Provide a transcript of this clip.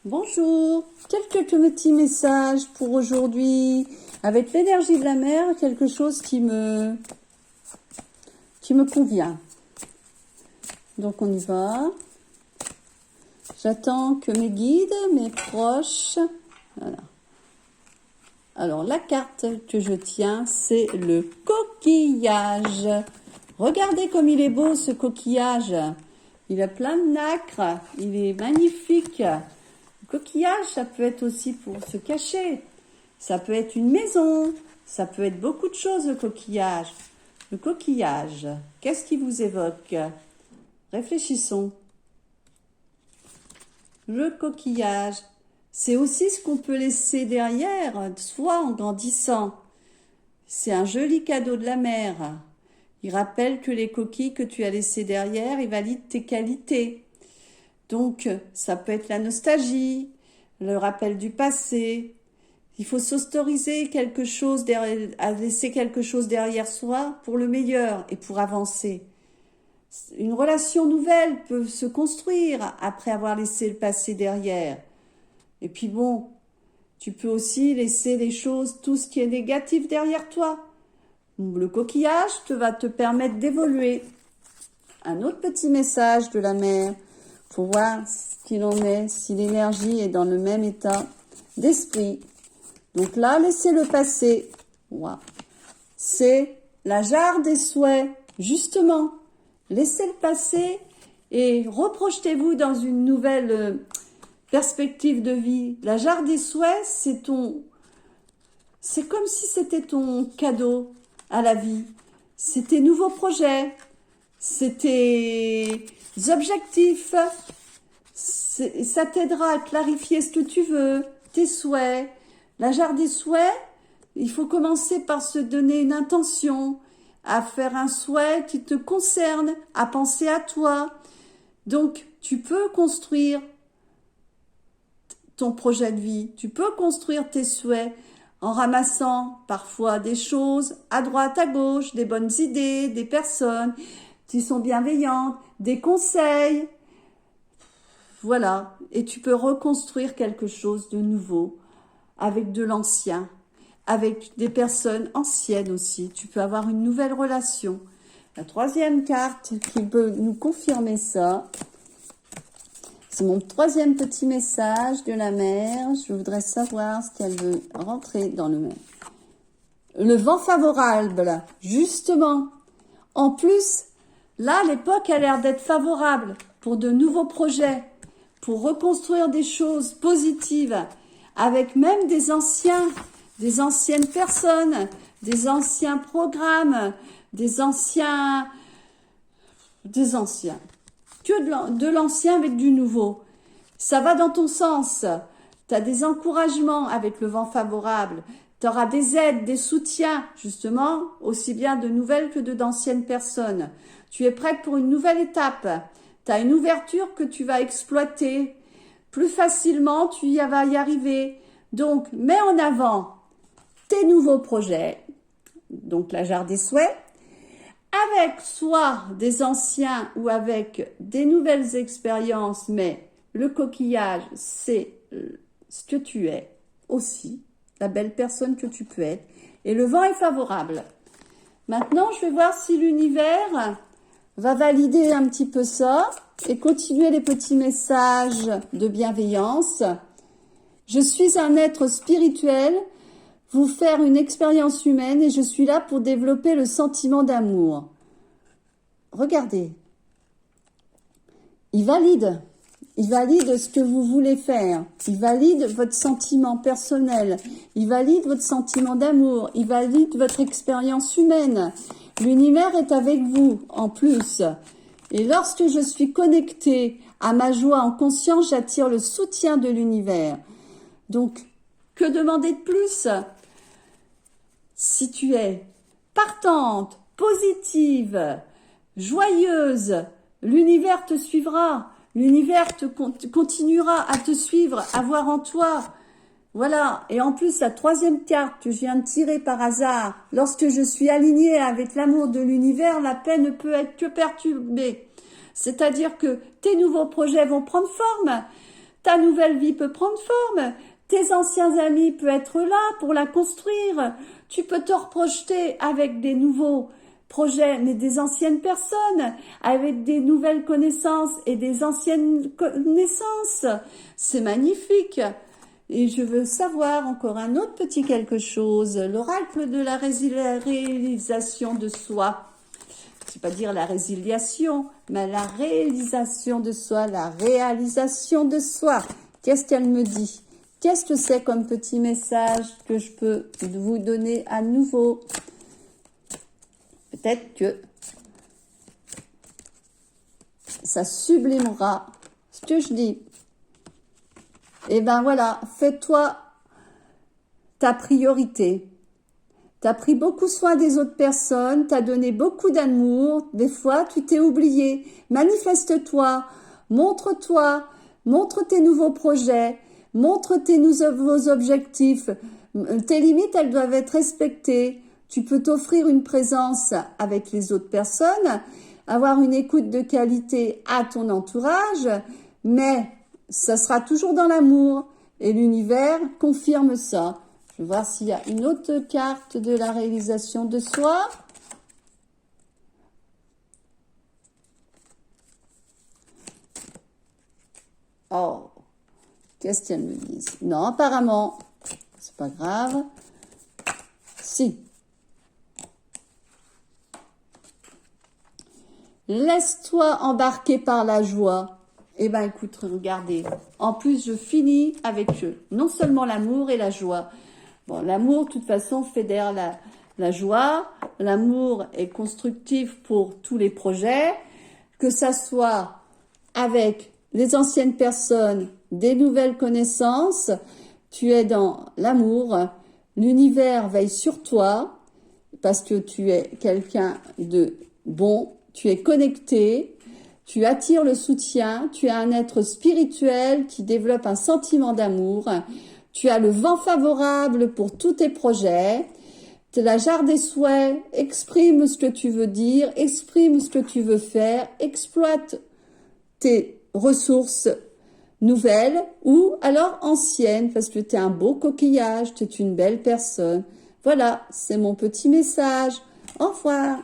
Bonjour, quelques petits messages pour aujourd'hui. Avec l'énergie de la mer, quelque chose qui me convient. Donc on y va. J'attends que mes guides, mes proches. Voilà. Alors la carte que je tiens, c'est le coquillage. Regardez comme il est beau ce coquillage. Il a plein de nacre, il est magnifique. Le coquillage, ça peut être aussi pour se cacher. Ça peut être une maison, ça peut être beaucoup de choses le coquillage. Le coquillage, qu'est-ce qui vous évoque? Réfléchissons. Le coquillage, c'est aussi ce qu'on peut laisser derrière soi en grandissant. C'est un joli cadeau de la mer. Il rappelle que les coquilles que tu as laissées derrière, ils valident tes qualités. Donc, ça peut être la nostalgie, le rappel du passé. Il faut s'autoriser quelque chose, à laisser quelque chose derrière soi pour le meilleur et pour avancer. Une relation nouvelle peut se construire après avoir laissé le passé derrière. Et puis bon, tu peux aussi laisser les choses, tout ce qui est négatif derrière toi. Le coquillage va te permettre d'évoluer. Un autre petit message de la mer pour voir ce qu'il en est, si l'énergie est dans le même état d'esprit. Donc là, laissez le passer. Wow. C'est la jarre des souhaits, justement. Laissez le passer et reprojetez-vous dans une nouvelle perspective de vie. La jarre des souhaits, c'est comme si c'était ton cadeau à la vie. C'est tes nouveaux projets, c'est tes objectifs. Ça t'aidera à clarifier ce que tu veux, tes souhaits. La jarre des souhaits, il faut commencer par se donner une intention, à faire un souhait qui te concerne, à penser à toi. Donc, tu peux construire ton projet de vie, tu peux construire tes souhaits en ramassant parfois des choses à droite, à gauche, des bonnes idées, des personnes qui sont bienveillantes, des conseils. Voilà, et tu peux reconstruire quelque chose de nouveau avec de l'ancien, avec des personnes anciennes aussi. Tu peux avoir une nouvelle relation. La troisième carte qui peut nous confirmer ça, c'est mon troisième petit message de la mer. Je voudrais savoir ce qu'elle veut rentrer dans le mer. Le vent favorable, justement. En plus, là, l'époque a l'air d'être favorable pour de nouveaux projets, pour reconstruire des choses positives, avec même des anciennes personnes, des anciens programmes, des anciens. Que de l'ancien avec du nouveau. Ça va dans ton sens. Tu as des encouragements avec le vent favorable. Tu auras des aides, des soutiens, justement, aussi bien de nouvelles que d'anciennes personnes. Tu es prête pour une nouvelle étape. Tu as une ouverture que tu vas exploiter. Plus facilement, tu vas y arriver. Donc, mets en avant tes nouveaux projets. Donc, la jarre des souhaits. Avec soit des anciens ou avec des nouvelles expériences, mais le coquillage, c'est ce que tu es aussi, la belle personne que tu peux être. Et le vent est favorable. Maintenant, je vais voir si l'univers va valider un petit peu ça et continuer les petits messages de bienveillance. Je suis un être spirituel, vous faire une expérience humaine et je suis là pour développer le sentiment d'amour. Regardez, il valide ce que vous voulez faire, il valide votre sentiment personnel, il valide votre sentiment d'amour, il valide votre expérience humaine. L'univers est avec vous en plus. Et lorsque je suis connectée à ma joie en conscience, j'attire le soutien de l'univers. Donc, que demander de plus? Si tu es partante, positive, joyeuse, l'univers te suivra, l'univers continuera à te suivre, à voir en toi. Voilà, et en plus la troisième carte que je viens de tirer par hasard, lorsque je suis alignée avec l'amour de l'univers, la paix ne peut être que perturbée. C'est-à-dire que tes nouveaux projets vont prendre forme, Ta nouvelle vie peut prendre forme. Tes anciens amis peuvent être là pour la construire. Tu peux te reprojeter avec des nouveaux projets, mais des anciennes personnes, avec des nouvelles connaissances et des anciennes connaissances. C'est magnifique. Et je veux savoir encore un autre petit quelque chose. L'oracle de la réalisation de soi. Je ne vais pas dire la résiliation, mais la réalisation de soi, la réalisation de soi. Qu'est-ce qu'elle me dit? Qu'est-ce que c'est comme petit message que je peux vous donner à nouveau? Peut-être que ça sublimera ce que je dis. Et ben voilà, fais-toi ta priorité. Tu as pris beaucoup soin des autres personnes, tu as donné beaucoup d'amour, des fois tu t'es oublié. Manifeste-toi, montre-toi, montre tes nouveaux projets, montre tes nouveaux objectifs. Tes limites, elles doivent être respectées. Tu peux t'offrir une présence avec les autres personnes, avoir une écoute de qualité à ton entourage, mais ça sera toujours dans l'amour et l'univers confirme ça. Je vais voir s'il y a une autre carte de la réalisation de soi. Oh, qu'est-ce qu'elle me dit? Non, apparemment, c'est pas grave. Si. Laisse-toi embarquer par la joie. Eh ben, écoute, regardez. En plus, je finis avec non seulement l'amour et la joie. Bon, l'amour, de toute façon, fédère la joie. L'amour est constructif pour tous les projets. Que ça soit avec les anciennes personnes, des nouvelles connaissances, tu es dans l'amour. L'univers veille sur toi parce que tu es quelqu'un de bon. Tu es connecté, tu attires le soutien, tu es un être spirituel qui développe un sentiment d'amour, tu as le vent favorable pour tous tes projets, tu as la jarre des souhaits, exprime ce que tu veux dire, exprime ce que tu veux faire, exploite tes ressources nouvelles ou alors anciennes parce que tu es un beau coquillage, tu es une belle personne. Voilà, c'est mon petit message. Au revoir.